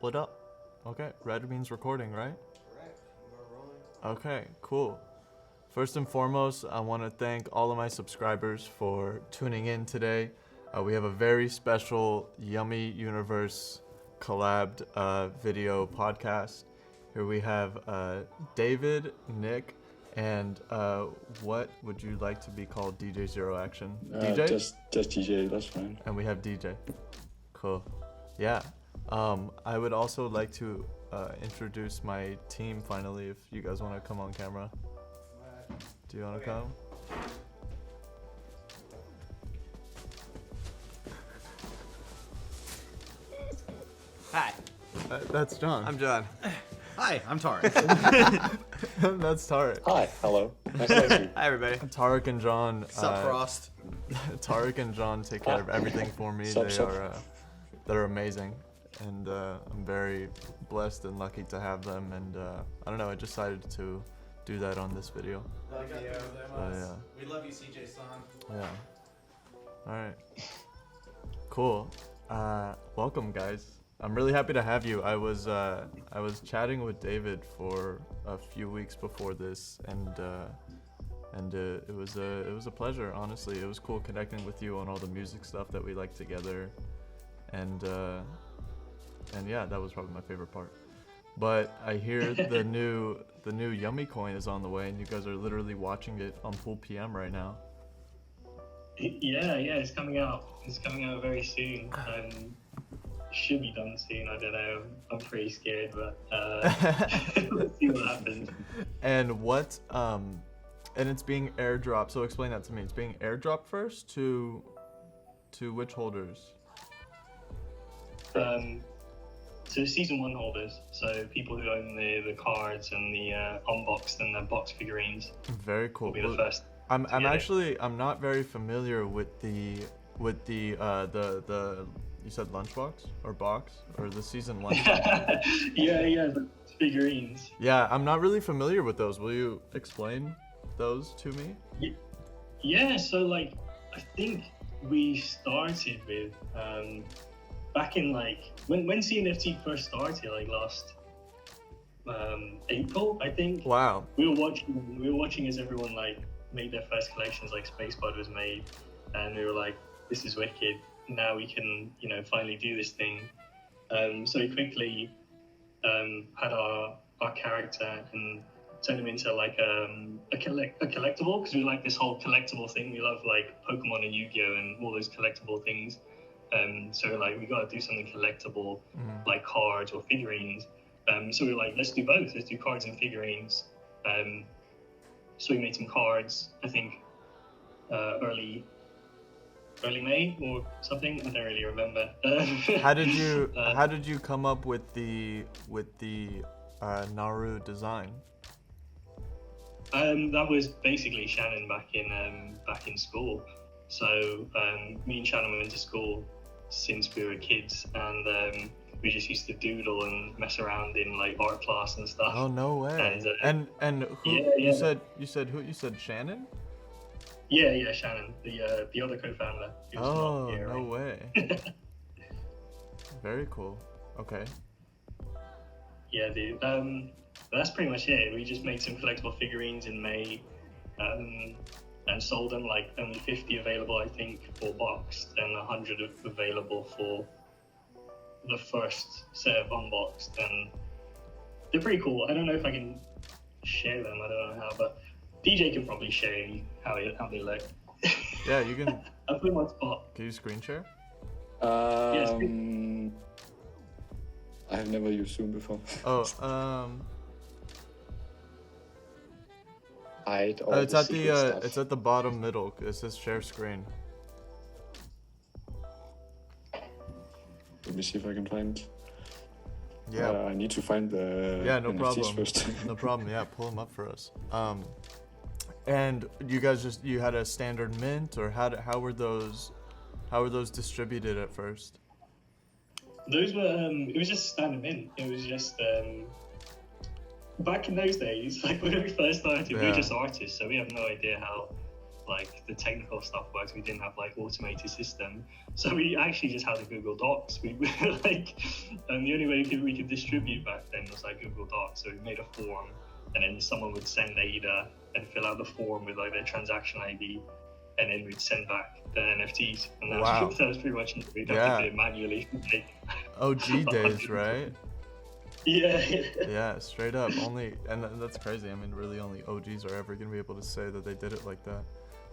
What up? Okay, red means recording, right? Correct. You are rolling. Okay, cool. First and foremost, I want to thank all of my subscribers for tuning in today. We have a very special Yummi Universe collabed video podcast. Here we have David, Nick, and what would you like to be called? DJ Zero Action? DJ? Just DJ, that's fine. And we have DJ. Cool. Yeah. I would also like to introduce my team finally, if you guys want to come on camera. Do you want to come? Hi, That's John. I'm John. Hi, I'm Tarek. That's Tarek. Hi, hello. Nice to meet you. Hi, everybody. Tarek and John. Sup, Frost? Tarek and John take care of everything for me. Sup, sup. They're amazing, and I'm very blessed and lucky to have them. And I don't know, I decided to do that on this video. Love you. Yeah. We love you, CJ Son. Yeah. All right. Cool. Welcome, guys. I'm really happy to have you. I was chatting with David for a few weeks before this, and it was a pleasure. Honestly, it was cool connecting with you on all the music stuff that we like together, and yeah, that was probably my favorite part. But I hear the new Yummi coin is on the way, and you guys are literally watching it on Pool PM right now. Yeah, it's coming out. It's coming out very soon. Should be done soon. I don't know. I'm pretty scared, but let's see what happens. And and it's being airdropped. So explain that to me. It's being airdropped first to which holders? So season 1 holders, so people who own the cards and the unboxed and the box figurines. Very cool. Will be the first. I'm not very familiar with the you said lunchbox or box or the season lunch. yeah, the figurines. Yeah, I'm not really familiar with those. Will you explain those to me? Yeah, so like I think we started with back in like when CNFT first started, like last April, I think. Wow. We were watching as everyone like made their first collections, like Space Bud was made, and we were like, this is wicked. Now we can, finally do this thing. So we quickly had our character and turned him into like a collectible, because we like this whole collectible thing. We love like Pokemon and Yu-Gi-Oh and all those collectible things. So we're like, we got to do something collectible, like cards or figurines. So we were like, let's do both. Let's do cards and figurines. So we made some cards, I think, early May or something. I don't really remember. How did you come up with the Naru design? That was basically Shannon back in school. So me and Shannon went to school since we were kids, and we just used to doodle and mess around in like art class and stuff. Oh, no way. And who you said who you said Shannon? Yeah, Shannon, the other co-founder. He was Oh, not here, no right? way. Very cool. Okay. Yeah, dude. That's pretty much it. We just made some collectible figurines in May, and sold them. Like only 50 available, I think, for boxed, and 100 available for the first set of unboxed. And they're pretty cool. I don't know if I can share them. I don't know how, but DJ can probably show you how they look. Yeah, you can. I put them on spot. Can you screen share? I've never used Zoom before. Hide all It's the at secret stuff. it's at the bottom middle. It says share screen. Let me see if I can find. Yeah. I need to find the No NFTs problem. first. No problem. Yeah, pull them up for us. And you guys you had a standard mint, or how were those distributed at first? Those were it was just standard mint. It was just back in those days, like when we first started, we were just artists, so we have no idea how like the technical stuff works. We didn't have like automated system, so we actually just had a Google Docs. We like And the only way we could distribute back then was like Google Docs. So we made a form, and then someone would send ADA and fill out the form with like their transaction ID, and then we'd send back the NFTs. And that, Wow. that was pretty much it. We'd have Yeah. to do it manually. Take OG days, right? yeah. Yeah, straight up. That's crazy. I mean, really, only OGs are ever gonna be able to say that they did it like that.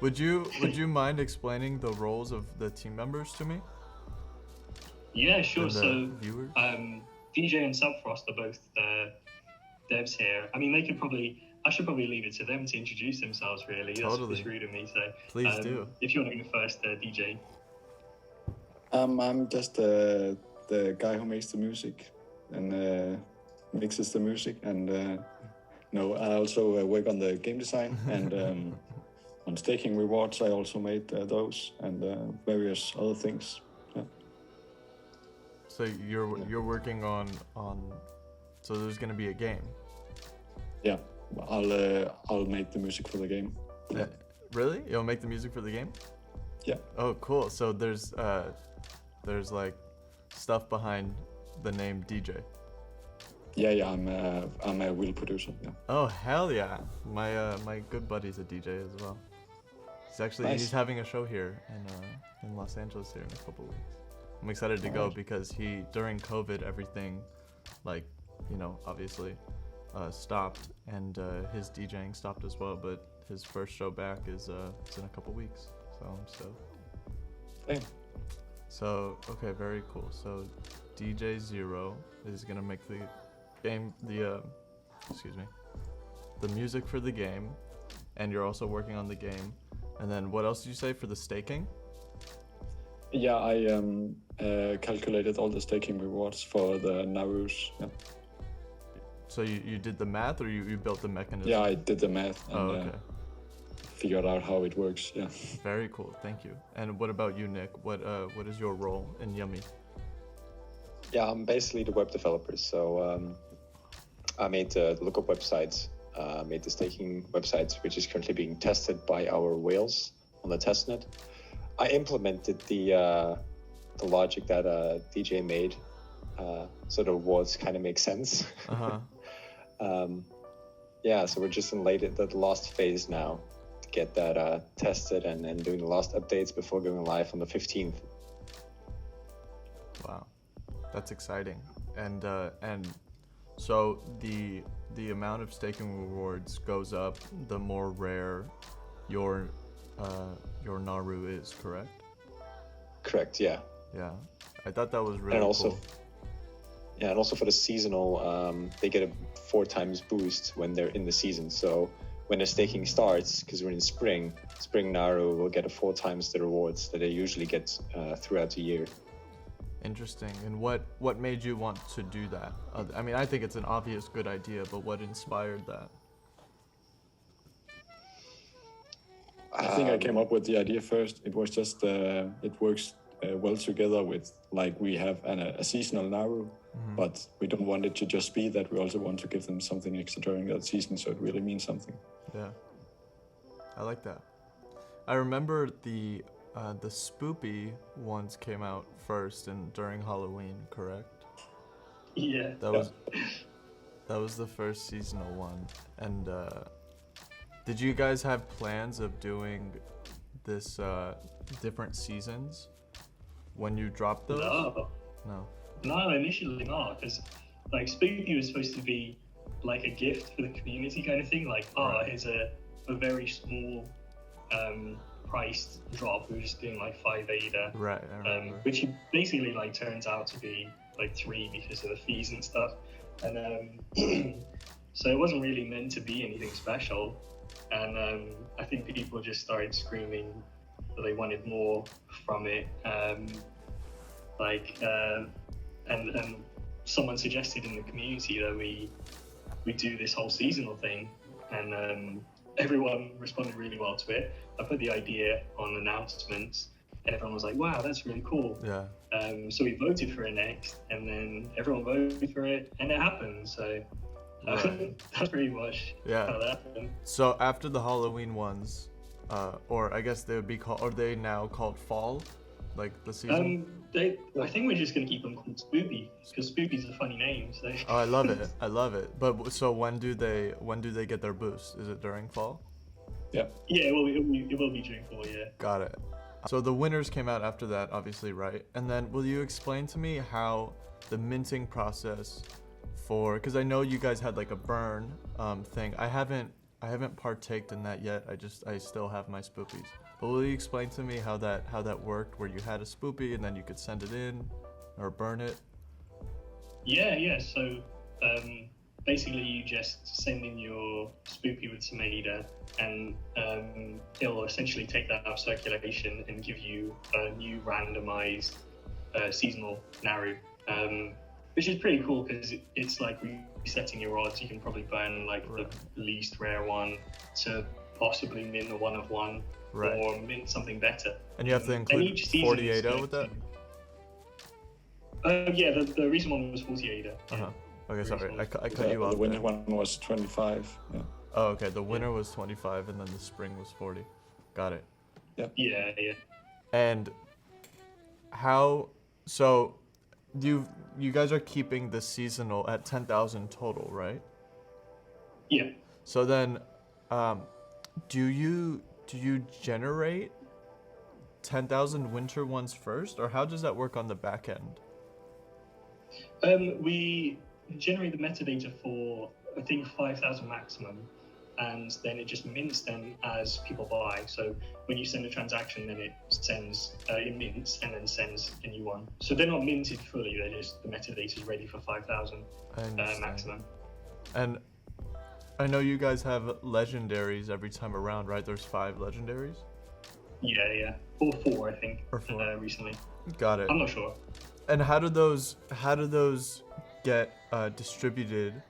Would you mind explaining the roles of the team members to me? Yeah, sure. And the So, viewers? DJ and Subfrost are both devs here. I mean, I should probably leave it to them to introduce themselves, really. Totally. That's rude of me. So, Please do. If you want to go first, DJ. I'm just the guy who makes the music and mixes the music. And no, I also work on the game design and on staking rewards. I also made those and various other things. Yeah. So you're working on so there's gonna be a game. Yeah, I'll make the music for the game. Yeah. Really? You'll make the music for the game? Yeah. Oh, cool. So there's like stuff behind the name DJ. Yeah, I'm a real producer. Yeah. Oh hell yeah! My good buddy's a DJ as well. Nice. He's having a show here in Los Angeles here in a couple weeks. I'm excited to go Alright. because during COVID everything, like, obviously, stopped, and his DJing stopped as well. But his first show back is in a couple weeks, so I'm stoked. Damn. So okay, very cool. So DJ Zero is gonna make the game, the music for the game, and you're also working on the game. And then what else did you say for the staking? Yeah, I calculated all the staking rewards for the Narus. Yeah, So you did the math, or you built the mechanism? yeah, I did the math and Oh, okay. figured out how it works. Yeah. Very cool. Thank you. And what about you, Nick? What is your role in Yummi? Yeah, I'm basically the web developer. So I made the lookup websites, made the staking websites, which is currently being tested by our whales on the testnet. I implemented the logic that DJ made, so the rewards kind of make sense. Uh-huh. Yeah, so we're just in the last phase now to get that tested and doing the last updates before going live on the 15th. Wow, that's exciting. And so the amount of staking rewards goes up the more rare your Naru is, correct? Correct, yeah. Yeah, I thought that was really And also, cool. yeah, and also for the seasonal, they get a 4 times boost when they're in the season. So when the staking starts, because we're in spring Naru will get a 4 times the rewards that they usually get throughout the year. Interesting. And what made you want to do that? I mean, I think it's an obvious good idea, but what inspired that? I think I came up with the idea first. It was just it works well together with, like, we have a seasonal Naru, but we don't want it to just be that. We also want to give them something extra during that season, so it really means something. Yeah, I like that. I remember the spoopy ones came out first and during Halloween, correct? Yeah. That was the first seasonal one. And did you guys have plans of doing this different seasons when you dropped those? No, initially not, because like Spoopy was supposed to be like a gift for the community kind of thing. Like, here's a very small priced drop. We were just doing like 5 ADA, Right. I remember. which basically like turns out to be like 3 because of the fees and stuff. And so it wasn't really meant to be anything special. And I think people just started screaming that they wanted more from it. And someone suggested in the community that we do this whole seasonal thing, and everyone responded really well to it. I put the idea on announcements, and everyone was like, "Wow, that's really cool." Yeah. So we voted for it next, and then everyone voted for it, and it happened. So Right. that's pretty much Yeah. how that happened. So after the Halloween ones, or I guess they would be called, are they now called fall? Like the season? I think we're just gonna keep them called Spoopy because Spoopy's a funny name. So. Oh, I love it. I love it. But so when do they get their boost? Is it during fall? Yeah. Yeah, it will be during fall. Yeah. Got it. So the winners came out after that, obviously, right? And then will you explain to me how the minting process for, because I know you guys had like a burn thing. I haven't partaked in that yet. I still have my spoopies. But will you explain to me how that worked, where you had a spoopy and then you could send it in or burn it? Yeah. So basically, you just send in your spoopy with some ADA, and it'll essentially take that out of circulation and give you a new randomized seasonal Naru, which is pretty cool because it's like resetting your odds. You can probably burn like the least rare one to possibly mint a one of one, or mint something better. And you have to include 48 with that? Yeah, the recent one was 48. Uh-huh. Okay, sorry, I cut you off. The winter one was 25. Yeah. Oh, okay. The winter was 25, and then the spring was 40. Got it. Yeah. And how? So, you guys are keeping the seasonal at 10,000 total, right? Yeah. So then, do you generate 10,000 winter ones first, or how does that work on the back end? We generate the metadata for I think 5,000 maximum, and then it just mints them as people buy. So when you send a transaction, then it mints and then sends a new one. So they're not minted fully; they're just the metadata is ready for 5,000 maximum. And I know you guys have legendaries every time around, right? There's 5 legendaries. Yeah, or 4 I think. Or 4. Recently. Got it. I'm not sure. And how do those get distributed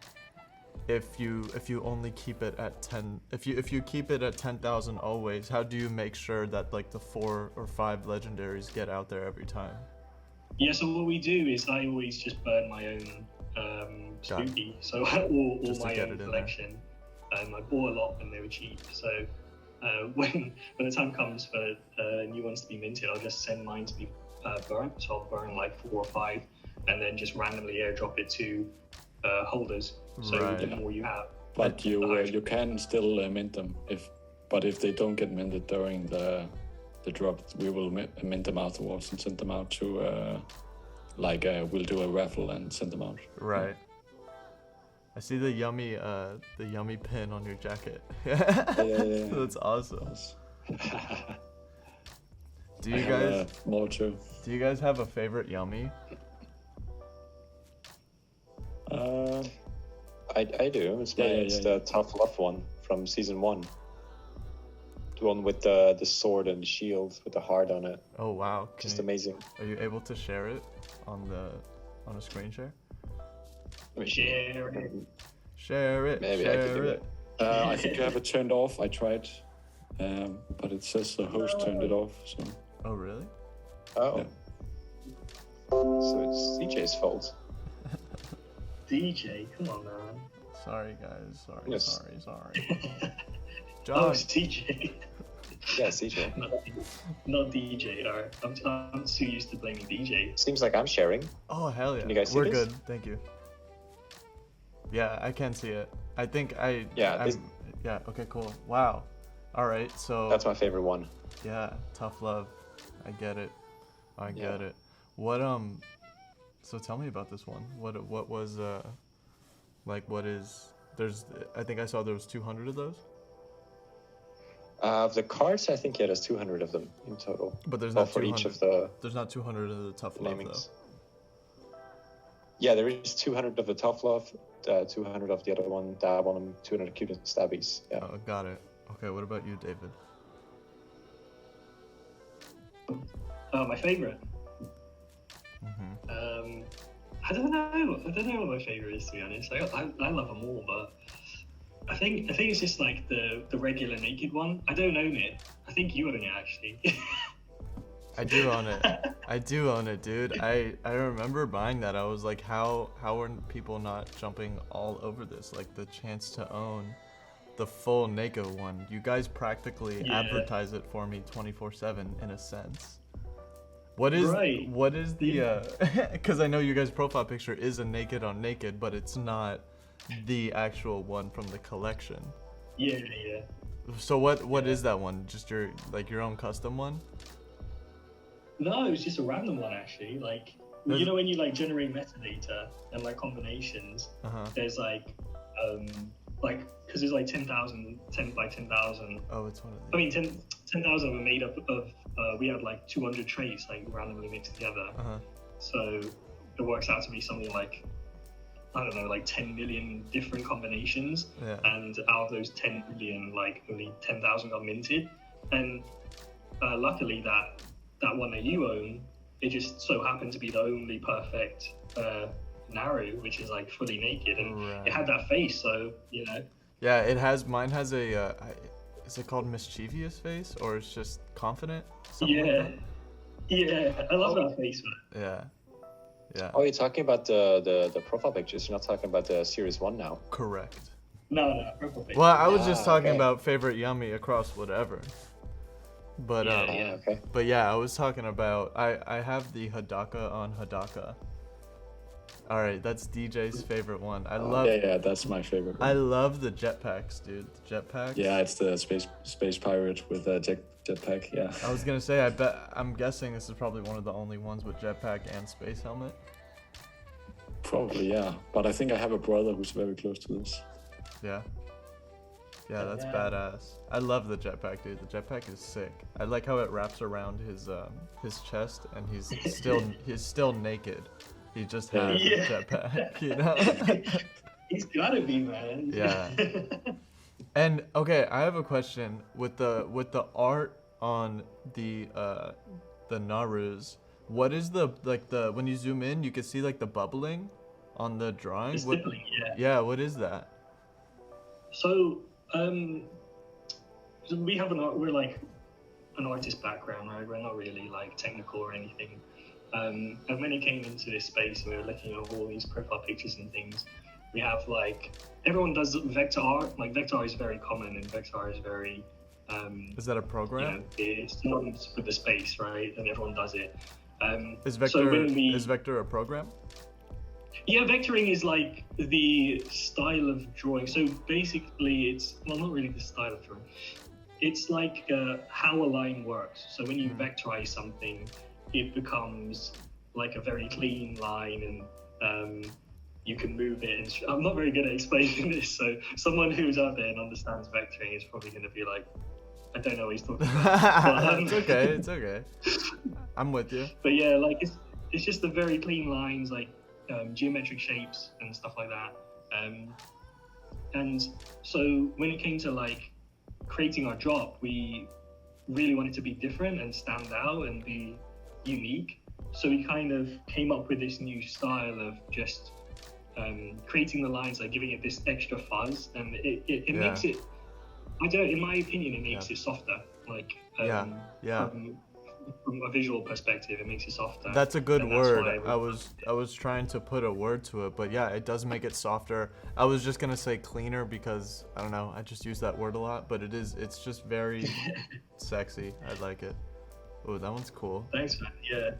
if you only keep it at 10? If you keep it at 10,000 always, how do you make sure that like the 4 or 5 legendaries get out there every time? Yeah, so what we do is I always just burn my own spoopy, so all my own collection. I bought a lot when they were cheap, so when the time comes for new ones to be minted, I'll just send mine to be burnt. So I'll burn like 4 or 5, and then just randomly airdrop it to holders. So the more you have. But you can still mint them if they don't get minted during the drop, we will mint them afterwards and send them out to we'll do a raffle and send them out. Right. I see the yummy pin on your jacket. Yeah. That's awesome. Do you guys have a favorite yummy? I do. It's the Tough Love one from season 1. The one with the sword and the shield with the heart on it. Oh wow! Amazing. Are you able to share it on a screen share? Share it. Maybe I could do it. I think I have it turned off. I tried, but it says the host turned it off. So. Oh really? Oh. Yeah. So it's DJ's fault. DJ, come on, man. Sorry guys. Sorry. Yes. Sorry. John. Oh, it's DJ. Yeah, CJ. not DJ. Alright, I'm too used to blaming DJ. Seems like I'm sharing. Oh hell yeah! Can you guys see We're this? good. Thank you. Yeah, I can see it. I think I. Yeah. Yeah. Okay. Cool. Wow. All right. So. That's my favorite one. Yeah. Tough love. I get it. I get it. What So tell me about this one. What was what is? I think I saw there was 200 of those. Of the cards, I think there's 200 of them in total. But there's not for 200. each of the. There's not 200 of the tough love namings. though. Yeah, there is 200 of the Tough Love, 200 of the other one, Dab on them, 200 cute and stabbies. Yeah. Oh, got it. Okay, what about you, David? My favorite. Mm-hmm. I don't know what my favorite is, to be honest. I love them all, but I think it's just like the regular naked one. I don't own it. I think you own it actually. I do own it. I do own it, dude. I remember buying that. I was like, how are people not jumping all over this? Like the chance to own the full Neko one. You guys practically advertise it for me 24/7 in a sense. What is Right. what is the because I know you guys' profile picture is a naked on naked, but it's not the actual one from the collection. Yeah. So what is that one? Just your own custom one? No, it was just a random one actually. Like, There's- you know when you like generate metadata and like combinations, Uh-huh. there's like because there's like 10,000, 10 by 10,000. Oh, it's one of I these. mean, 10,000 were made up of, we had like 200 traits like randomly mixed together. Uh-huh. So it works out to be something like, I don't know, like 10 million different combinations. Yeah. And out of those 10 million, like only 10,000 got minted. And luckily that one that you own, it just so happened to be the only perfect Naru, which is like fully naked. And Right. it had that face, so, you know. Yeah, mine has a is it called mischievous face or it's just confident? Something like Yeah, I love that face, man. that? Yeah. Oh, you're talking about the profile pictures. You're not talking about the Series 1 now. Correct. No, purple face. Well, I was just talking okay. about favorite Yummi across whatever. But Yeah. Okay. but yeah, I was talking about I have the Hadaka on Hadaka. All right, that's DJ's favorite one. I love Yeah, that's my favorite one. I love the jetpacks, dude. The jetpacks. Yeah, it's the space pirate with a jetpack. Yeah. I was gonna say, I'm guessing this is probably one of the only ones with jetpack and space helmet. Probably, yeah. But I think I have a brother who's very close to this. Yeah. Yeah, that's Yeah. badass. I love the jetpack, dude. The jetpack is sick. I like how it wraps around his chest, and he's still naked. He just has Yeah. a jetpack, you know. He's gotta be, man. Yeah. And okay, I have a question with the art on the Narus. What is the when you zoom in, you can see like the bubbling on the drawing. It's What- stippling, yeah. Yeah, what is that? So, so we're like an artist background, right? We're not really like technical or anything. And when it came into this space, we were looking at all these profile pictures and things. We have like everyone does vector art. Like vector art is very common, and vector art is very Is that a you program? know, it's synonymous with the space, right? And everyone does it. Is so when we- Vector a program? Yeah, vectoring is like the style of drawing. So basically, it's not really the style of drawing. It's like how a line works. So when you vectorize something, it becomes like a very clean line, and you can move it. And I'm not very good at explaining this, so someone who's out there and understands vectoring is probably going to be like, I don't know what he's talking about. It's okay. It's okay. I'm with you. But yeah, like it's just the very clean lines, like geometric shapes and stuff like that. And so when it came to like creating our drop, we really wanted to be different and stand out and be unique. So we kind of came up with this new style of just creating the lines, like giving it this extra fuzz, and it makes it. I don't know. In my opinion, it makes it softer. Like Yeah. From a visual perspective, it makes it softer. That's a good And that's word. why I was trying to put a word to it, but yeah, it does make it softer. I was just gonna say cleaner because I don't know. I just use that word a lot, but it's just very sexy. I like it. Oh, that one's cool. Thanks, man. Yeah.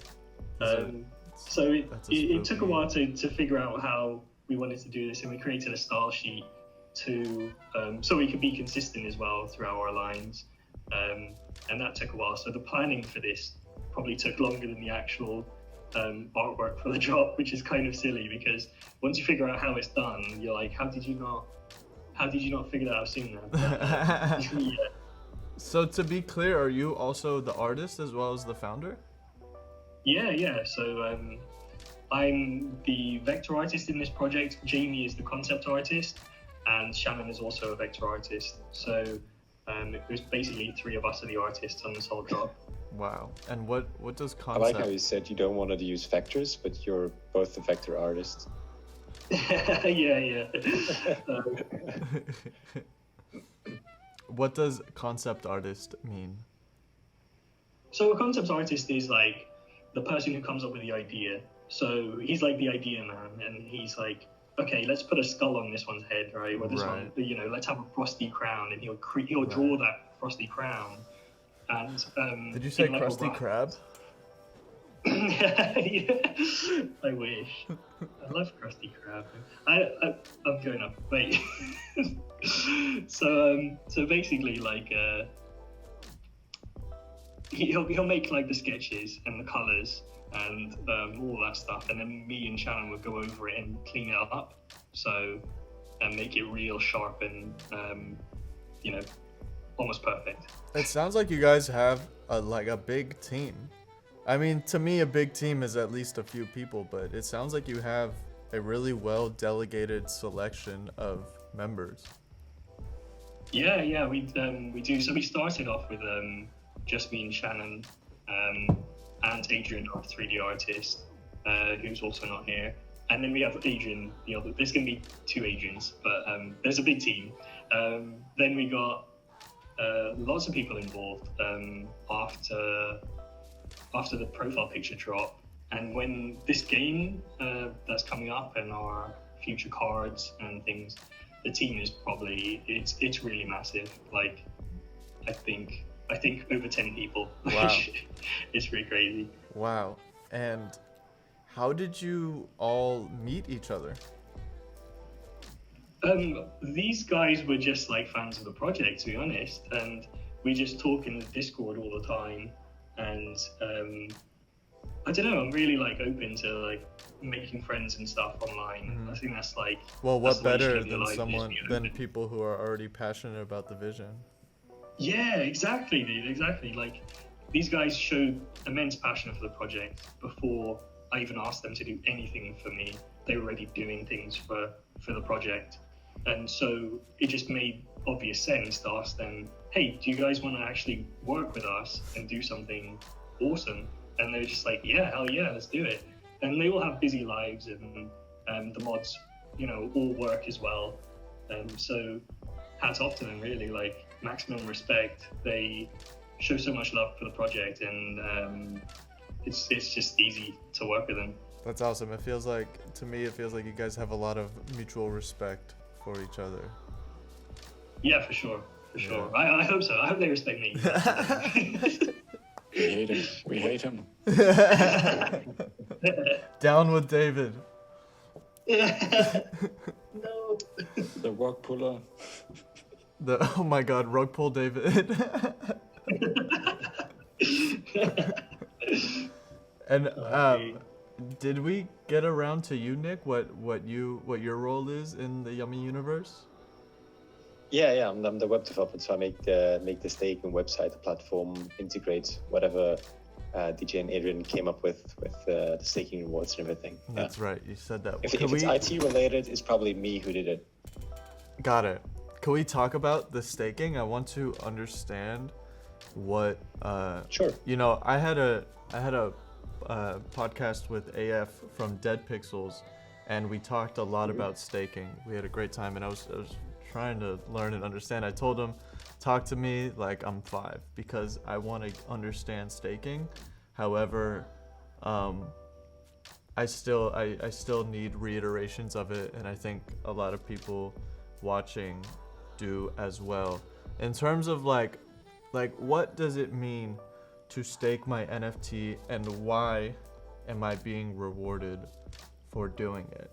That's So it took a spooky- while to figure out how we wanted to do this, and we created a style sheet to so we could be consistent as well throughout our lines, and that took a while. So the planning for this probably took longer than the actual artwork for the drop, which is kind of silly because once you figure out how it's done, you're like, how did you not figure that out sooner? Yeah. So to be clear, are you also the artist as well as the founder? Yeah. So I'm the vector artist in this project. Jamie is the concept artist, and Shannon is also a vector artist. So it was basically three of us are the artists on this whole drop. Wow. And what does I concept? like how you said you don't want to use vectors, but you're both the vector artist. Yeah. What does concept artist mean? So a concept artist is like the person who comes up with the idea. So he's like the idea man, and he's like, okay, let's put a skull on this one's head, right? Or this one, let's have a frosty crown, and he'll draw that frosty crown. And Did you say in like a Krusty rough- Krab? Yeah, I wish. I love Krusty Krab. I'm going up. Wait. So basically, like, he'll make like the sketches and the colors and all that stuff, and then me and Shannon would go over it and clean it up, so and make it real sharp and almost perfect. It sounds like you guys have a big team. I mean, to me, a big team is at least a few people, but it sounds like you have a really well delegated selection of members. Yeah, we do. So we started off with just me and Shannon, and Adrian, our 3D artist, who's also not here. And then we have Adrian, the other. There's going to be 2 Adrians, but there's a big team. Then we got lots of people involved after the profile picture drop. And when this game that's coming up and our future cards and things, the team is probably it's really massive. Like, I think over 10 people. Wow. It's really crazy. Wow. And how did you all meet each other? These guys were just like fans of the project, to be honest, and we just talk in the Discord all the time. And I don't know, I'm really like open to like making friends and stuff online. Mm-hmm. I think that's like, Well, that's what the way to better live your than life, someone just be than open. people who are already passionate about the vision? Yeah, exactly, dude, exactly. Like, these guys showed immense passion for the project before I even asked them to do anything for me. They were already doing things for the project. And so it just made obvious sense to ask them, hey, do you guys want to actually work with us and do something awesome? And they're just like, yeah, hell yeah, let's do it. And they all have busy lives, and the mods, all work as well. So hats off to them, really, like, maximum respect. They show so much love for the project, and it's just easy to work with them. That's awesome. To me, it feels like you guys have a lot of mutual respect for each other. Yeah, for sure. I hope so. I hope they respect me. We hate him. Down with David. No. The rug puller. Oh my god, rug pull David. And did we get around to you, Nick? What your role is in the Yummi Universe? Yeah, I'm the web developer, so I make the staking website, the platform, integrate whatever DJ and Adrian came up with the staking rewards and everything. That's right, you said that. If it's IT related, it's probably me who did it. Got it. Can we talk about the staking? I want to understand what. Sure. I had a podcast with AF from Dead Pixels, and we talked a lot about staking. We had a great time, and I was trying to learn and understand. I told him, talk to me like I'm 5, because I want to understand staking. However, I still need reiterations of it, and I think a lot of people watching do as well. In terms of like what does it mean to stake my NFT, and why am I being rewarded for doing it?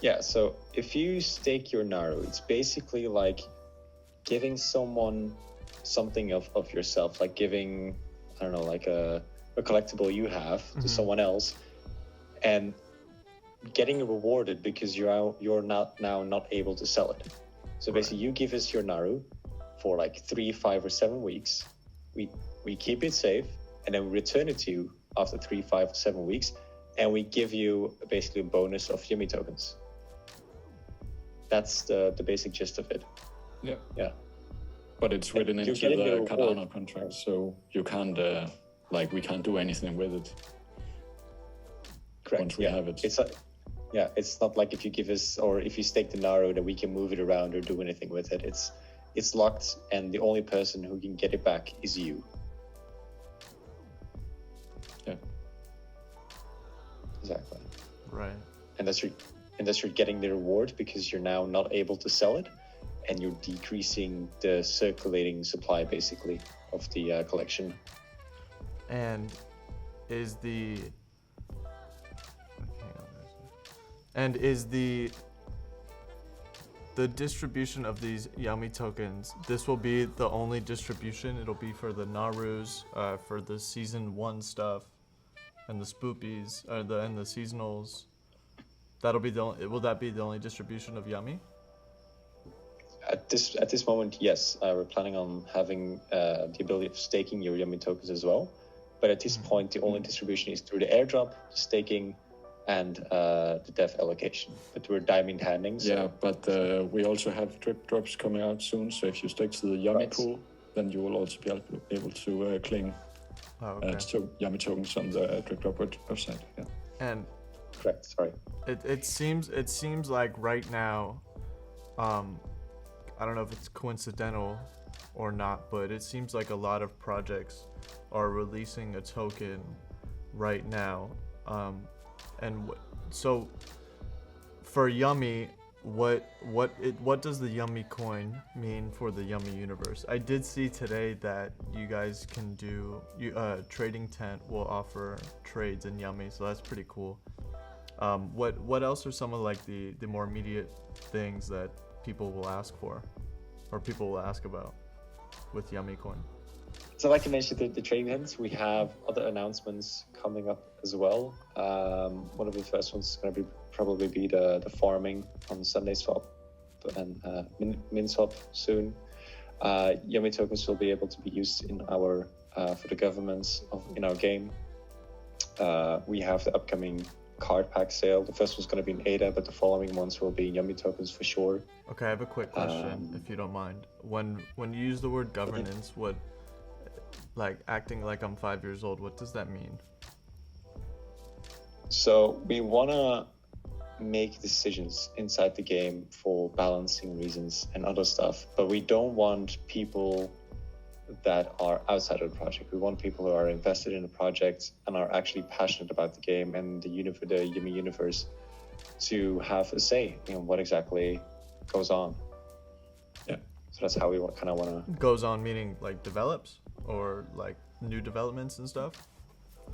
Yeah, so if you stake your Naru, it's basically like giving someone something of yourself, like giving, I don't know, like a collectible you have to someone else, and getting rewarded because you're not able to sell it. So basically, you give us your Naru for like 3, 5, or 7 weeks. We keep it safe, and then we return it to you after 3, 5, 7 weeks, and we give you basically a bonus of Yummi tokens. That's the basic gist of it. Yeah. But it's written You're into getting the a reward. Cardano contract, so you can't, we can't do anything with it. Correct. Once we have it. It's not like if you give us, or if you stake the Naru, that we can move it around or do anything with it. It's locked, and the only person who can get it back is you. Yeah. Exactly. Right. And that's you're getting the reward because you're now not able to sell it, and you're decreasing the circulating supply basically of the collection. And is the hang on, and is the distribution of these Yummi tokens, this will be the only distribution? It'll be for the Narus, for the season 1 stuff, and the spoopies, and the seasonals. That'll be the only, will that be the only distribution of Yummi? At this moment, yes. We're planning on having the ability of staking your Yummi tokens as well. But at this point, the only distribution is through the airdrop, the staking, and the dev allocation. But we're diamond handing. So Yeah, but we also have drip drops coming out soon. So if you stick to the Yummi Right. pool, then you will also be able to claim Oh, okay. Yummi tokens on the drip drop website. Yeah. And correct. Sorry. it seems like right now, I don't know if it's coincidental or not, but it seems like a lot of projects are releasing a token right now. So for Yummi, what does the Yummi coin mean for the Yummi universe? I did see today that you guys can do Trading Tent will offer trades in Yummi, so that's pretty cool. What else are some of like the more immediate things that people will ask for, or people will ask about with Yummi coin? So like I mentioned, the trading hands, we have other announcements coming up as well. One of the first ones is going to probably be the farming on Sunday swap and min swap soon. Yummi tokens will be able to be used in our for the governments in our game. We have the upcoming card pack sale. The first one's going to be in ADA, but the following ones will be Yummi tokens for sure. Okay, I have a quick question, if you don't mind. When you use the word governance, what, like acting like I'm 5 years old, what does that mean? So we want to make decisions inside the game for balancing reasons and other stuff, but we don't want people that are outside of the project. We want people who are invested in the project and are actually passionate about the game and the Yummi universe to have a say in what exactly goes on. Yeah. So that's how we kind of want to. Goes on meaning like develops, or like new developments and stuff?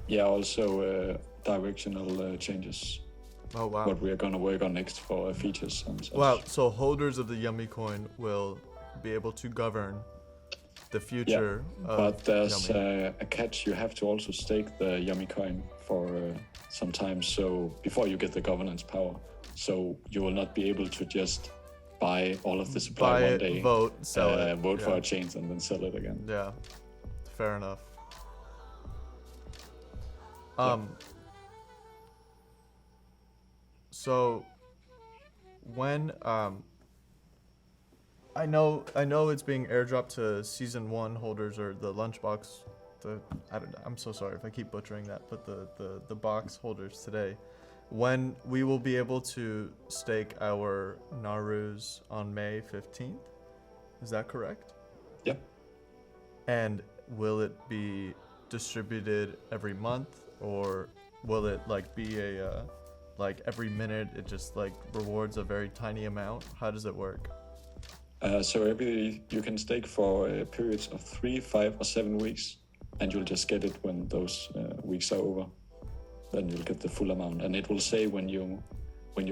Yeah, also directional changes. Oh wow. What we are going to work on next for features and such. Wow, so holders of the Yummi coin will be able to govern the future of but there's Yummi. a catch. You have to also stake the Yummi coin for some time, so before you get the governance power. So you will not be able to just buy all of the supply Buy one it, day, vote, sell it. vote for Yeah. a change, and then sell it again. Yeah, fair enough. So when I know it's being airdropped to season 1 holders, or the lunchbox. I'm so sorry if I keep butchering that, but the box holders today. When we will be able to stake our Narus on May 15th, is that correct? Yep. And will it be distributed every month, or will it like be a like every minute it just like rewards a very tiny amount? How does it work? So you can stake for periods of 3, 5, or 7 weeks, and you'll just get it when those weeks are over. Then you'll get the full amount, and it will say when you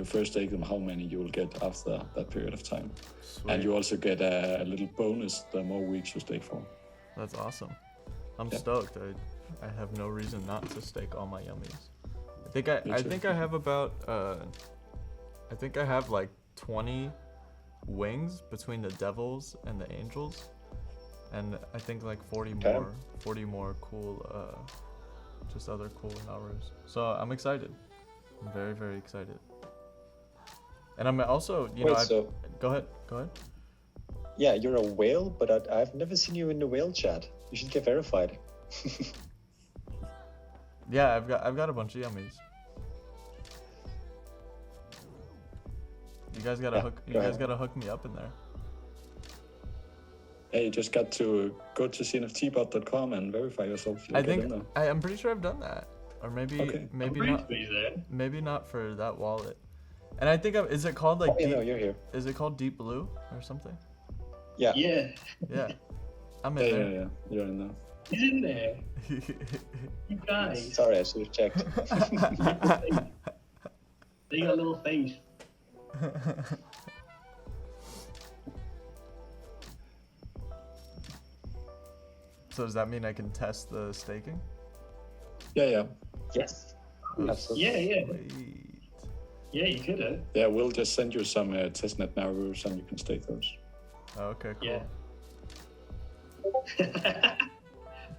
first stake them how many you will get after that period of time. Sweet. And you also get a little bonus the more weeks you stake for. That's awesome. I'm Yeah. stoked. I have no reason not to stake all my Yummies. Me I too. think I have about I think I have like 20 wings between the devils and the angels, and I think like 40 more cool just other cool Narus. So I'm excited. I'm very, very excited. And I'm also, go ahead. Yeah, you're a whale, but I've never seen you in the whale chat. You should get verified. Yeah, I've got a bunch of Yummies. You guys gotta hook me up in there. Hey, you just got to go to cnftbot.com and verify yourself. You'll get in there. I'm pretty sure I've done that, or maybe Okay. maybe not for that wallet. And I think is it called like no, you're here. Is it called Deep Blue or something? Yeah. Yeah. Yeah, I'm in there. Yeah, you're in there. He's in there. You guys. Sorry, I should have checked. They got a little face. So does that mean I can test the staking? Yeah. Yes. Oh, Absolutely. Yeah. sweet. Yeah, you could have. Yeah, we'll just send you some testnet Narus and you can stake those. Okay, cool. Yeah.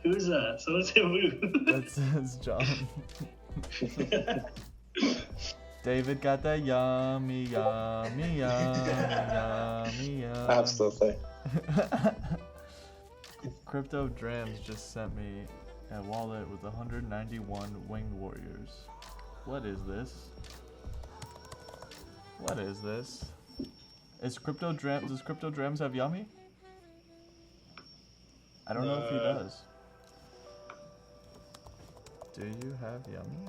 Who's that? Someone say woo. That's John. David got that yummy, yummy, yummy. Absolutely. Crypto Drams just sent me a wallet with 191 winged warriors. What is this? What is this? Does Crypto Drams have Yummy? I don't know if he does. Do you have Yummy?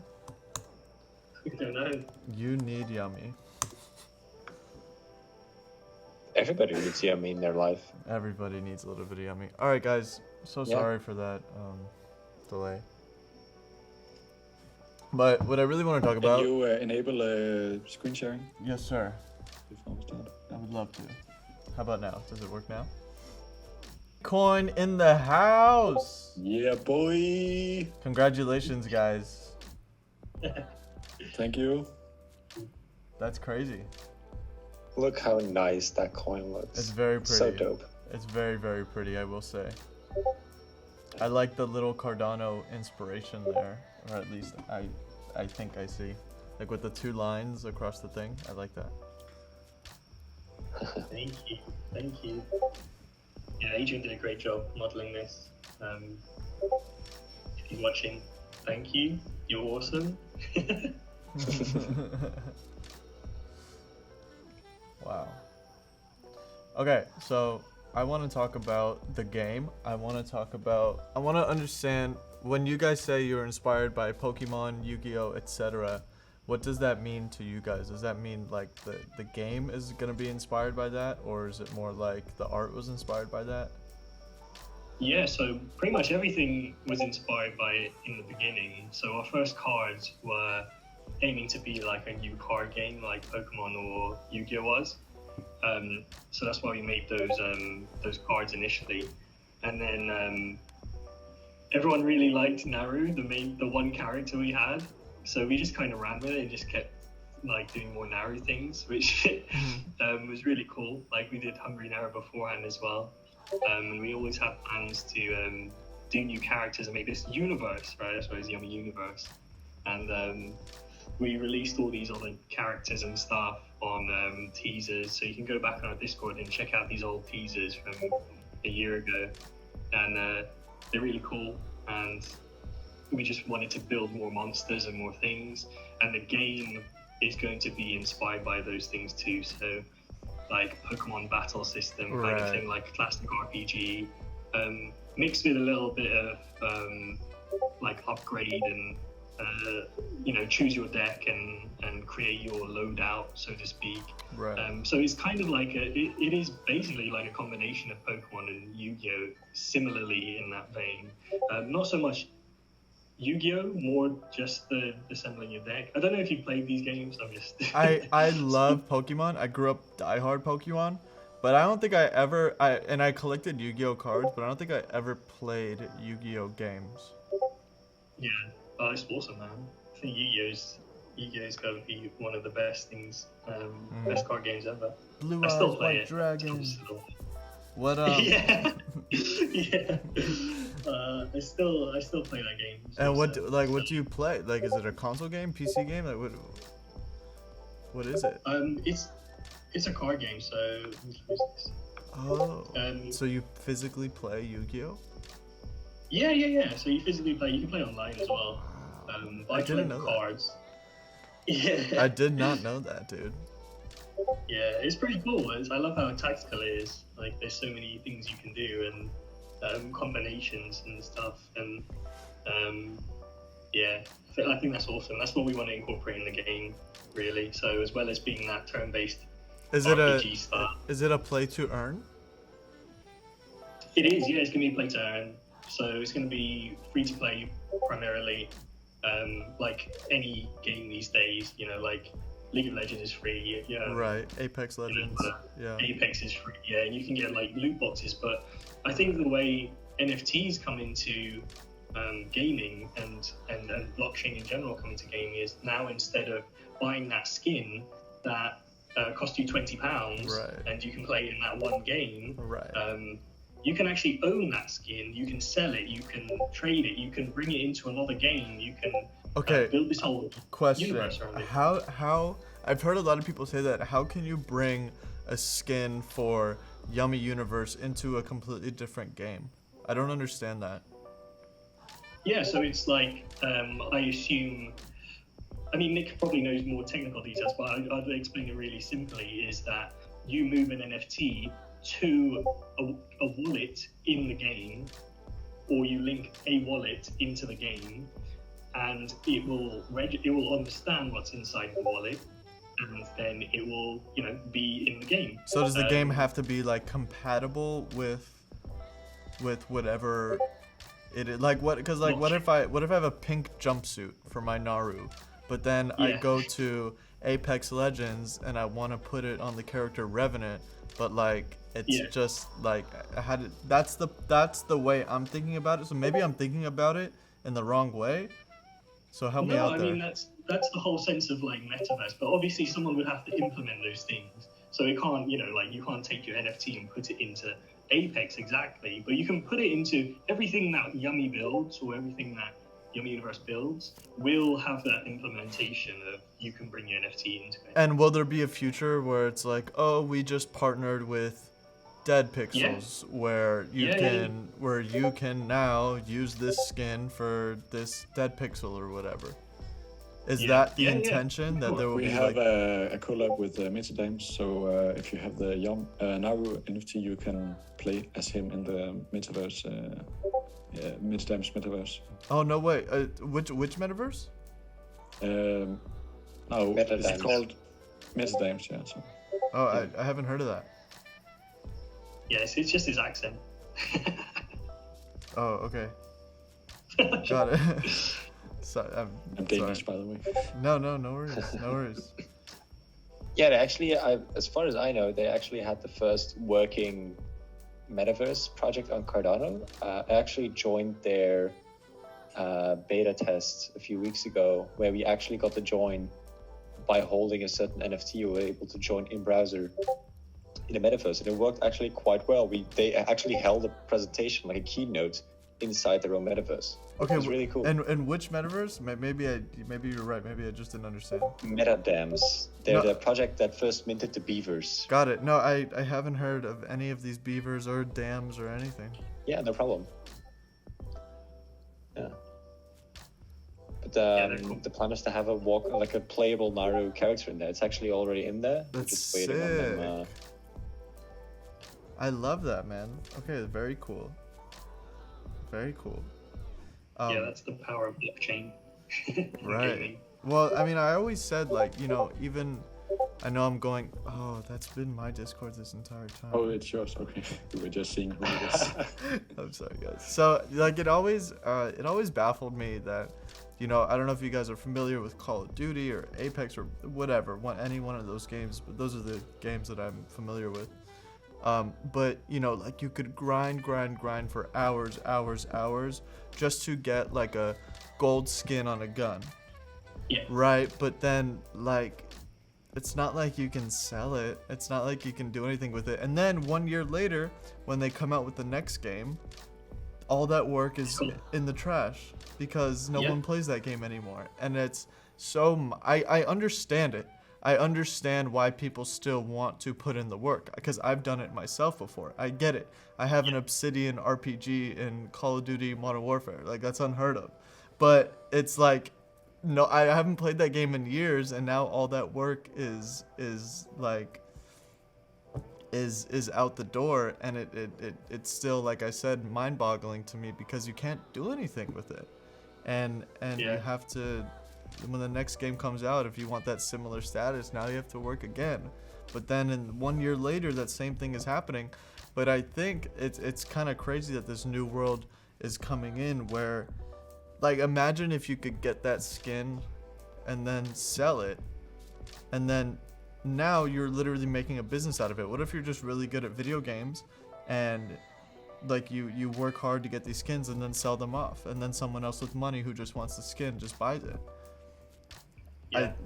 I don't know. You need Yummy. Everybody needs Yummy in their life. Everybody needs a little bit of Yummy. Alright guys, so Yeah. sorry for that delay. But what I really want to talk Can about... you enable screen sharing Yes sir, before we start? I would love to. How about now? Does it work now? Coin in the house! Yeah, boy! Congratulations guys. Thank you. That's crazy. Look how nice that coin looks. It's very pretty. So dope. It's very, very pretty, I will say. I like the little Cardano inspiration there, or at least I think I see. Like with the two lines across the thing, I like that. Thank you. Thank you. Yeah, Adrian did a great job modeling this. If you're watching, thank you. You're awesome. Wow. Okay, so I want to talk about the game. I want to understand when you guys say you're inspired by Pokemon, Yu-Gi-Oh, etc. What does that mean to you guys? Does that mean like the game is going to be inspired by that, or is it more like the art was inspired by that? Yeah, so pretty much everything was inspired by it in the beginning. So our first cards were aiming to be like a new card game like Pokemon or Yu-Gi-Oh was. So that's why we made those cards initially. And then everyone really liked Naru, the one character we had. So we just kind of ran with it and just kept like doing more Naru things, which was really cool. Like we did Hungry Naru beforehand as well. And we always have plans to do new characters and make this universe, right? That's why it's Yummi Universe. And we released all these other characters and stuff on teasers. So you can go back on our Discord and check out these old teasers from a year ago. And they're really cool. And we just wanted to build more monsters and more things. And the game is going to be inspired by those things too. So like Pokemon battle system kind of thing, like classic RPG, mixed with a little bit of like upgrade and choose your deck and create your loadout, so to speak. Right. So it's kind of like it is basically like a combination of Pokemon and Yu-Gi-Oh, similarly in that vein. Not so much Yu-Gi-Oh, more just the assembling your deck. I don't know if you played these games. I'm just. I love Pokemon. I grew up diehard Pokemon, but I don't think I collected Yu-Gi-Oh cards, but I don't think I ever played Yu-Gi-Oh games. Yeah, it's awesome, man. I think Yu-Gi-Oh's got to be one of the best things, best card games ever. Blue I still Eyes play White it. Dragon. Still. What Yeah, yeah. I still play that game. And what do you play? Like, is it a console game, PC game? Like, what is it? It's a card game. So let me close this. Oh, so you physically play Yu-Gi-Oh? Yeah. So you physically play. You can play online as well. But I didn't know cards. Yeah. I did not know that, dude. Yeah, it's pretty cool. I love how tactical it is. Like, there's so many things you can do and combinations and stuff. And yeah, I think that's awesome. That's what we want to incorporate in the game, really. So as well as being that turn-based RPG style. Is it a play to earn? It is. Yeah, it's gonna be play to earn. So it's going to be free to play primarily, like any game these days. Like League of Legends is free. Yeah. Right. Apex Legends. Yeah. Apex is free. Yeah, and you can get like loot boxes. But I think the way NFTs come into gaming and blockchain in general come into gaming is now, instead of buying that skin that cost you £20, right, and you can play in that one game, right, you can actually own that skin. You can sell it. You can trade it. You can bring it into another game. You can build this whole universe around it. How I've heard a lot of people say that. How can you bring a skin for Yummi Universe into a completely different game? I don't understand that. Yeah, so it's like, I assume, I mean, Nick probably knows more technical details, but I'd explain it really simply, is that you move an NFT to a wallet in the game, or you link a wallet into the game, and it will understand what's inside the wallet, and then it will, be in the game. So does the game have to be like compatible with whatever it is? Like what? Because like what if I have a pink jumpsuit for my Naru, but then I go to Apex Legends and I want to put it on the character Revenant, but like it's just like that's the way I'm thinking about it. So maybe I'm thinking about it in the wrong way. So help me out there. I mean that's the whole sense of like metaverse, but obviously someone would have to implement those things. So it can't, you can't take your NFT and put it into Apex exactly, but you can put it into everything that Yummi builds, or everything that Yummi Universe builds will have that implementation of you can bring your NFT into it. And will there be a future where it's like, oh, we just partnered with Dead Pixels, where you can now use this skin for this Dead Pixel or whatever? Is that the intention that there will be? We have a collab with Metadames, so if you have the Naru NFT, you can play as him in the metaverse, Metadames metaverse. Oh no way! Which metaverse? No, it's called Metadames. Yeah. So. Oh, I haven't heard of that. Yes, it's just his accent. Oh, okay. Got it. I'm Danish, by the way. No worries, no worries. Yeah, they actually, as far as I know, they actually had the first working metaverse project on Cardano. I actually joined their beta test a few weeks ago, where we actually got to join by holding a certain NFT. We were able to join in browser in the metaverse, and it worked actually quite well. They actually held a presentation, like a keynote, inside their own metaverse. Okay, it was really cool. And which metaverse? Maybe you're right. Maybe I just didn't understand. Metadames. They're the project that first minted the beavers. Got it. No, I haven't heard of any of these beavers or dams or anything. Yeah, no problem. Yeah. But cool. the plan is to have a playable Naru character in there. It's actually already in there. That's just waiting on them. I love that, man. Okay, very cool. Very cool. That's the power of blockchain. Right. Gaming. Well, I mean, I always said, like, even I know I'm going, oh, that's been my Discord this entire time. Oh, it's yours. Okay. We were just seeing who it is. I'm sorry, guys. So, like, it always baffled me that, I don't know if you guys are familiar with Call of Duty or Apex or whatever, any one of those games, but those are the games that I'm familiar with. But like you could grind for hours just to get like a gold skin on a gun. Yeah. Right? But then like it's not like you can sell it. It's not like you can do anything with it. And then 1 year later, when they come out with the next game, all that work is in the trash because no one plays that game anymore. And it's so I understand it. I understand why people still want to put in the work because I've done it myself before. I get it. I have an Obsidian RPG in Call of Duty Modern Warfare. Like that's unheard of. But it's like, no, I haven't played that game in years, and now all that work is out the door, and it's still, like I said, mind-boggling to me because you can't do anything with it, and you have to. When the next game comes out, if you want that similar status, now you have to work again. But then in 1 year later, that same thing is happening. But I think it's kind of crazy that this new world is coming in, where like imagine if you could get that skin and then sell it, and then now you're literally making a business out of it. What if you're just really good at video games and like you work hard to get these skins and then sell them off, and then someone else with money who just wants the skin just buys it?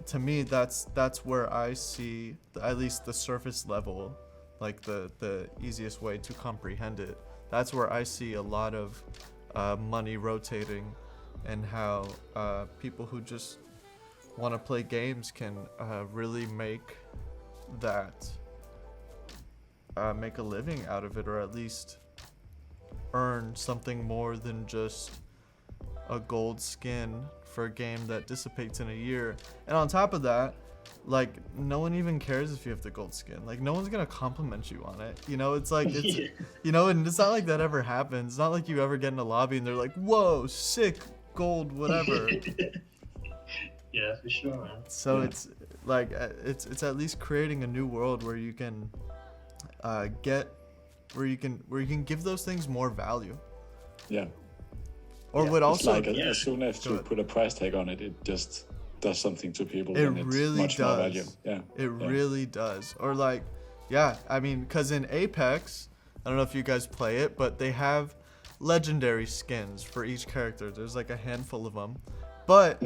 To me, that's where I see at least the surface level, like the easiest way to comprehend it. That's where I see a lot of money rotating, and how people who just want to play games can really make that make a living out of it, or at least earn something more than just a gold skin for a game that dissipates in a year. And on top of that, like, no one even cares if you have the gold skin. Like, no one's gonna compliment you on it, you know? It's like, it's you know, and it's not like that ever happens. It's not like you ever get in a lobby and they're like, whoa, sick gold whatever. Yeah, for sure, man. So it's like it's at least creating a new world where you can where you can give those things more value. Yeah. Or Yeah, would It's also like as soon as Go you ahead. put a price tag on it, it just does something to people. It and it's really much more value. does. Yeah. It really does. Or like, yeah, I mean, because in Apex, I don't know if you guys play it, but they have legendary skins for each character. There's like a handful of them. But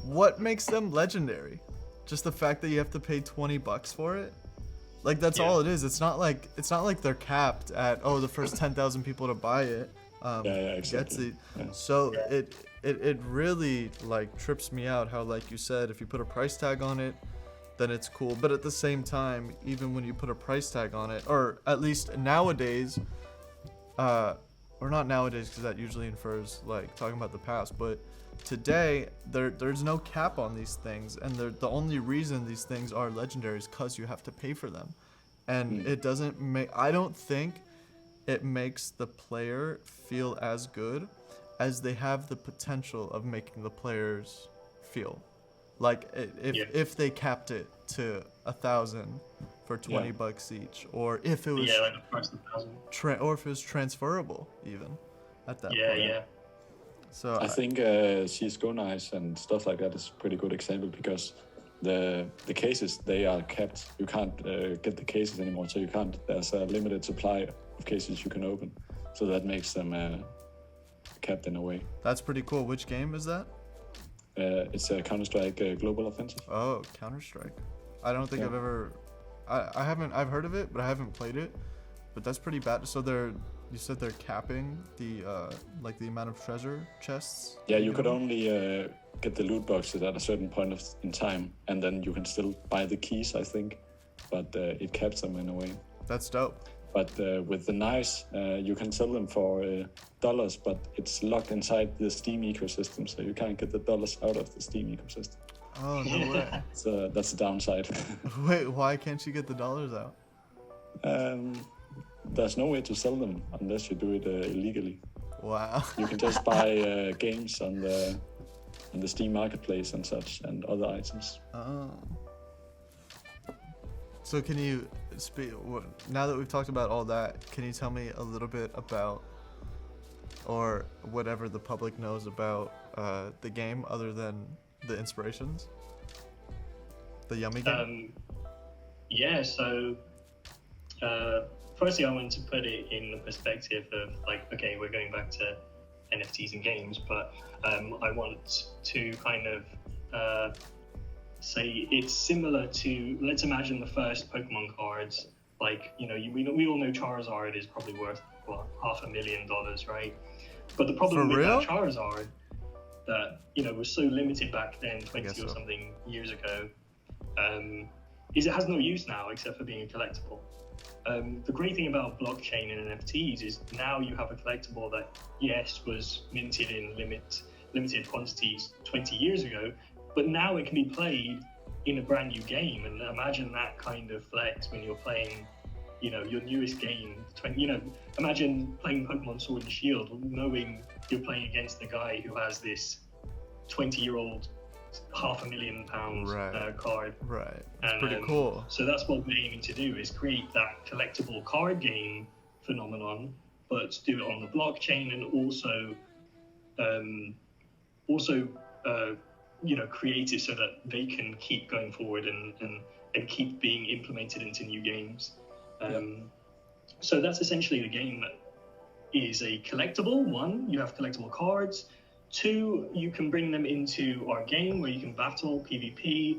what makes them legendary? Just the fact that you have to pay $20 for it? Like, that's all it is. It's not like they're capped at, oh, the first 10,000 people to buy it exactly. gets it. Yeah. So it really like trips me out how, like you said, if you put a price tag on it, then it's cool. But at the same time, even when you put a price tag on it, or at least nowadays, or not nowadays because that usually infers like talking about the past, but today there's no cap on these things, and the only reason these things are legendary is because you have to pay for them. And it doesn't make, I don't think it makes the player feel as good as they have the potential of making the players feel. Like if they capped it to 1,000 for $20 each, or if it was like the price of 1,000. or if it was transferable even at that point. Yeah. So I think CS:GO Nice and stuff like that is a pretty good example, because the cases, they are kept. You can't get the cases anymore, so you can't. There's a limited supply of cases you can open, so that makes them kept in a way. that's pretty cool. Which game is that? It's a Counter-Strike Global Offensive. Oh, Counter-Strike. I don't think Yeah. I've ever. I haven't. I've heard of it, but I haven't played it. But that's pretty bad. So you said they're capping the like the amount of treasure chests. Yeah, you could only get the loot boxes at a certain point in time, and then you can still buy the keys, I think, but it caps them in a way. That's dope. But with the Nice, you can sell them for dollars, but it's locked inside the Steam ecosystem, so you can't get the dollars out of the Steam ecosystem. Oh no way. So that's the downside. Wait, why can't you get the dollars out? There's no way to sell them unless you do it illegally. Wow. You can just buy games on the Steam marketplace and such, and other items. Oh. So can you now that we've talked about all that, can you tell me a little bit about, or whatever the public knows about the game other than the inspirations? The Yummi game? Yeah, so firstly I want to put it in the perspective of like, okay, we're going back to NFTs and games, but I want to kind of say it's similar to, let's imagine the first Pokemon cards. Like, you know, we all know Charizard is probably worth, what, $500,000, right? But the problem For with real? that Charizard that, you know, was so limited back then, 20 guess or so. something years ago, is it has no use now except for being a collectible. The great thing about blockchain and NFTs is now you have a collectible that, yes, was minted in limited quantities 20 years ago, but now it can be played in a brand new game. And imagine that kind of flex when you're playing, you know, your newest game. Imagine playing Pokemon Sword and Shield, knowing you're playing against the guy who has this 20-year-old £500,000 card. Right. And, It's pretty cool. So that's what we're aiming to do, is create that collectible card game phenomenon, but to do it on the blockchain and also create it so that they can keep going forward and keep being implemented into new games. So that's essentially the game. Is a collectible. One, you have collectible cards. Two, you can bring them into our game where you can battle, PvP,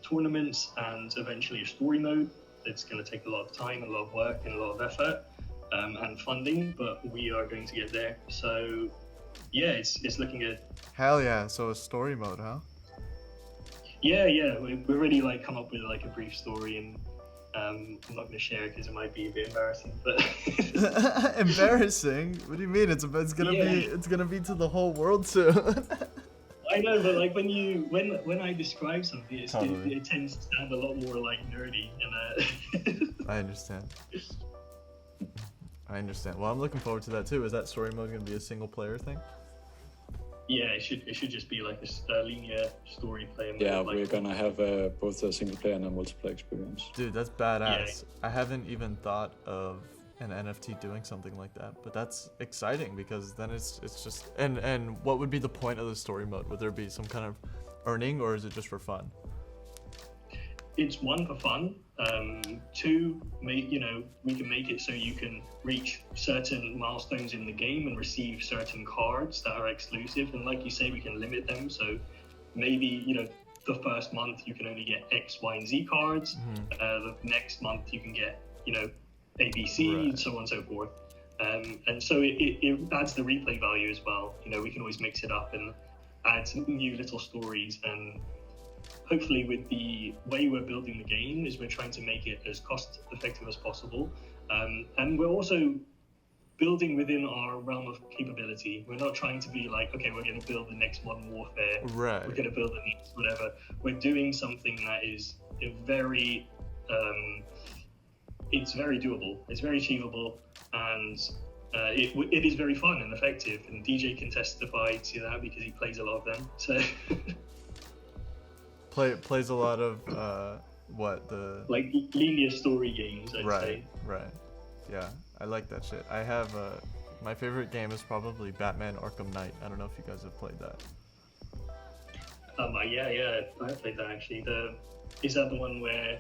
tournaments, and eventually a story mode. It's going to take a lot of time, a lot of work, and a lot of effort and funding, but we are going to get there. So yeah, it's looking good. Hell yeah! So a story mode, huh? Yeah, we already like come up with like a brief story, and I'm not going to share it because it might be a bit embarrassing. But Embarrassing? What do you mean? It's gonna be to the whole world soon. I know, but like when I describe something, Totally. it tends to sound a lot more like nerdy, and I understand. Well, I'm looking forward to that too. Is that story mode gonna be a single player thing? yeah, it should just be like a linear story play. mode, Yeah, like, we're gonna have both a single player and a multiplayer experience. Dude, that's badass. I haven't even thought of an NFT doing something like that, but that's exciting because then it's just and what would be the point of the story mode? Would there be some kind of earning, or is it just for fun? It's one, for fun. Two, we can make it so you can reach certain milestones in the game and receive certain cards that are exclusive. And like you say, we can limit them. So maybe, the first month you can only get X, Y, and Z cards. The next month you can get, A, B, C, Right. and so on and so forth. And so it adds the replay value as well. We can always mix it up and add new little stories. And hopefully with the way we're building the game is we're trying to make it as cost effective as possible. And we're also building within our realm of capability. We're not trying to be like, okay, we're going to build the next Modern Warfare. Right. We're going to build the next whatever. We're doing something that is very, it's very doable. It's very achievable, and it is very fun and effective. And DJ can testify to that because he plays a lot of them. So. Plays a lot of like linear story games, I'd say. Right. Yeah, I like that shit. I have my favorite game is probably Batman Arkham Knight. I don't know if you guys have played that. Yeah, I played that actually. Is that the one where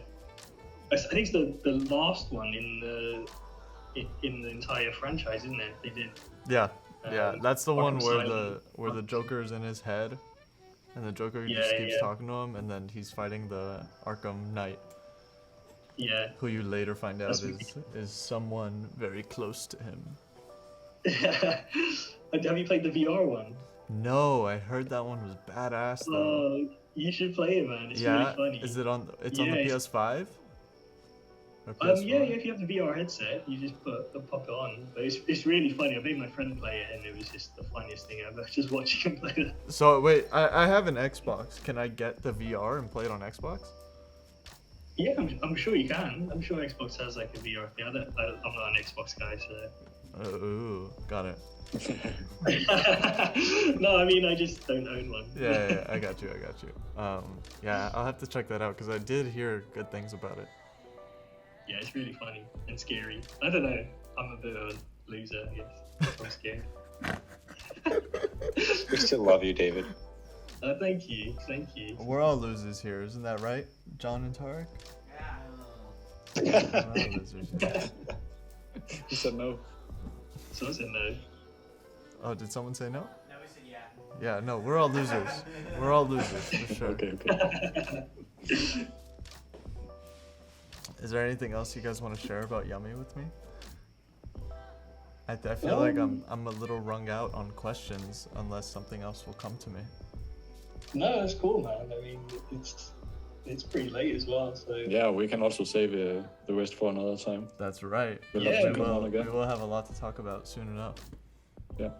I think it's the last one in the entire franchise, isn't it? They did. Yeah, that's the one Arkham where the Joker's in his head, and the Joker just keeps talking to him, and then he's fighting the Arkham Knight. Yeah. Who you later find out is someone very close to him. Have you played the VR one? No, I heard that one was badass though. Oh, you should play it, man. It's really funny. Is it on? It's on the PS5. Or Yeah, PS4? if you have the VR headset, you just pop it on. But it's really funny. I made my friend play it, and it was just the funniest thing ever. Just watching him play it. So wait, I have an Xbox. Can I get the VR and play it on Xbox? Yeah, I'm sure you can. I'm sure Xbox has like a VR thing. I'm not an Xbox guy, so. Ooh, got it. No, I mean I just don't own one. Yeah, I got you. Yeah, I'll have to check that out because I did hear good things about it. Yeah, it's really funny and scary. I don't know. I'm a bit of a loser, I guess. I'm scared. We still love you, David. Thank you. We're all losers here, isn't that right, John and Tarek? Yeah. We're all losers here. He said no. So I said no. Oh, did someone say no? No, we said yeah. Yeah, no, we're all losers. We're all losers, for sure. Okay. Is there anything else you guys want to share about Yummi with me? I feel like I'm a little wrung out on questions unless something else will come to me. No, that's cool, man. I mean, it's pretty late as well, so. Yeah, we can also save the rest for another time. That's right. We'll Yeah, have to we come on will. again. We will have a lot to talk about soon enough. Yeah.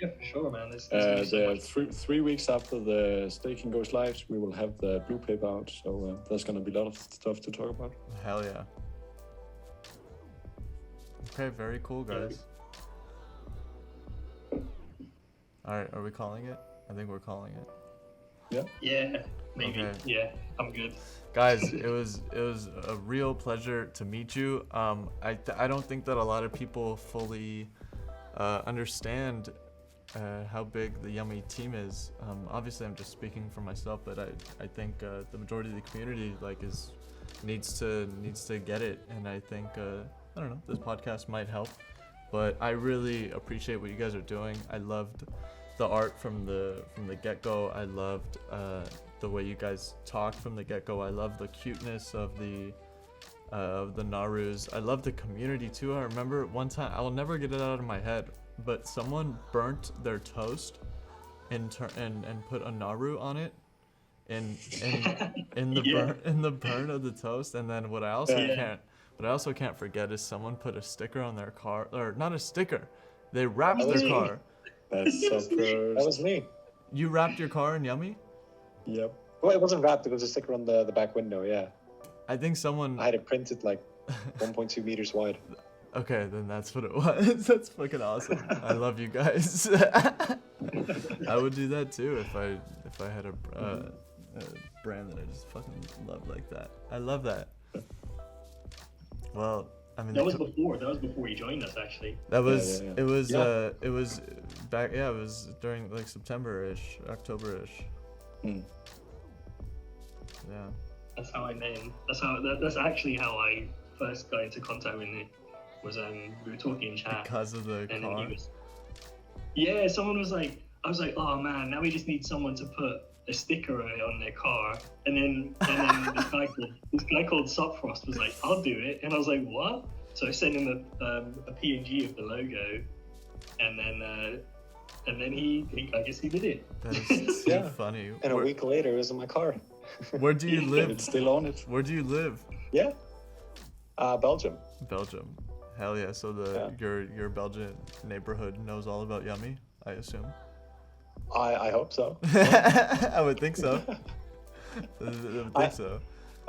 Yeah, for sure, man. This gonna be so much. 3 weeks after the staking goes live, we will have the blue paper out. So there's gonna be a lot of stuff to talk about. Hell yeah. Okay, very cool, guys. Alright, are we calling it? I think we're calling it. Yeah. Yeah, Maybe. Okay. Yeah, I'm good. Guys, it was a real pleasure to meet you. I don't think that a lot of people fully understand how big the Yummi team is. Obviously, I'm just speaking for myself, but I think the majority of the community needs to get it, and I think I don't know, this podcast might help. But I really appreciate what you guys are doing. I loved the art from the get-go. I loved the way you guys talk from the get-go. I love the cuteness of the Narus. I love the community too. I remember one time, I'll never get it out of my head, but someone burnt their toast and put a Naru on it in the burn of the toast. And then what I also can't forget is someone put a sticker on their car, or not a sticker, they wrapped their car. That's so gross. That was me. You wrapped your car in Yummi? Yep. Well, it wasn't wrapped. It was a sticker on the back window. Yeah. I think someone. I had it printed like 1.2 meters wide. Okay, then that's what it was. That's fucking awesome. I love you guys. I would do that too if I had a brand that I just fucking love like that. I love that. Well, I mean That was before you joined us, actually. that was Yeah. it was Yeah. it was back, yeah, it was during like September-ish, October-ish. Mm. That's how I met him. That's actually how I first got into contact with him. Was we were talking in chat, Because of the and then car. he was. Yeah, someone was like, I was like, oh man, now we just need someone to put a sticker on their car, and then this guy called Sopfrost was like, I'll do it, and I was like, what? So I sent him a PNG of the logo, and then he I guess he did it. That is so Yeah. funny. And a week later, it was in my car. Where do you live? It's still on it. Where do you live? Yeah. Belgium. Belgium. Hell yeah. So your Belgian neighborhood knows all about Yummi, I assume. I hope so. I would think so. I would think so.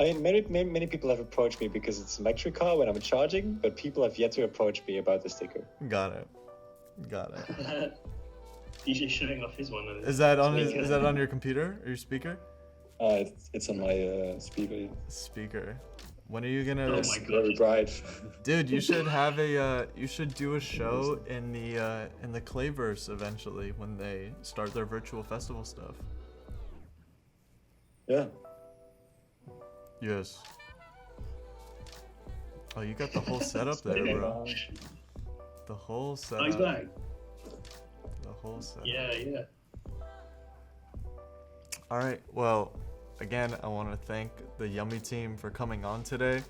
I mean, many people have approached me because it's an electric car when I'm charging, but people have yet to approach me about the sticker. Got it. He's just showing off his one. Is that on your computer or your speaker? It's on my speaker. Speaker. When are you gonna? Oh my It's God. very bright. Dude, you should have you should do a show in the Clayverse eventually when they start their virtual festival stuff. Yeah. Yes. Oh, you got the whole setup there, bro. The whole Oh, he's setup. back. The whole setup. Yeah. All right. Well, again, I want to thank the Yummi team for coming on today.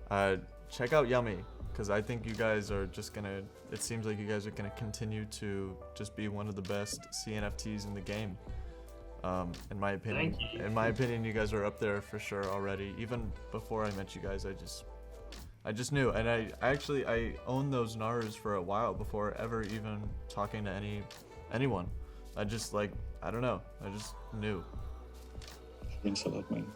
Check out Yummi, because I think you guys are just gonna. It seems like you guys are gonna continue to just be one of the best CNFTs in the game. In my opinion. Thank you. In my opinion, you guys are up there for sure already. Even before I met you guys, I just knew, and I owned those Narus for a while before ever even talking to anyone. I just I don't know. I just knew. Means a lot, man.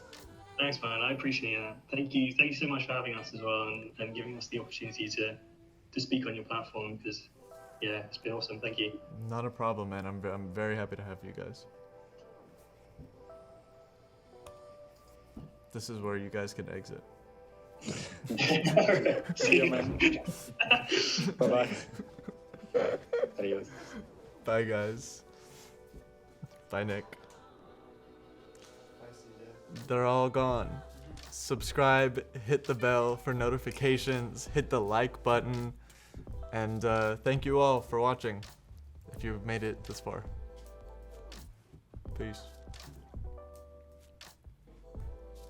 Thanks, man. I appreciate that. Thank you so much for having us as well, and giving us the opportunity to speak on your platform. Because yeah, it's been awesome. Thank you. Not a problem, man. I'm very happy to have you guys. This is where you guys can exit. See you, man. Bye-bye. Adios. Bye, guys. Bye, Nick. They're all gone. Subscribe, hit the bell for notifications, hit the like button, and thank you all for watching if you've made it this far. Peace.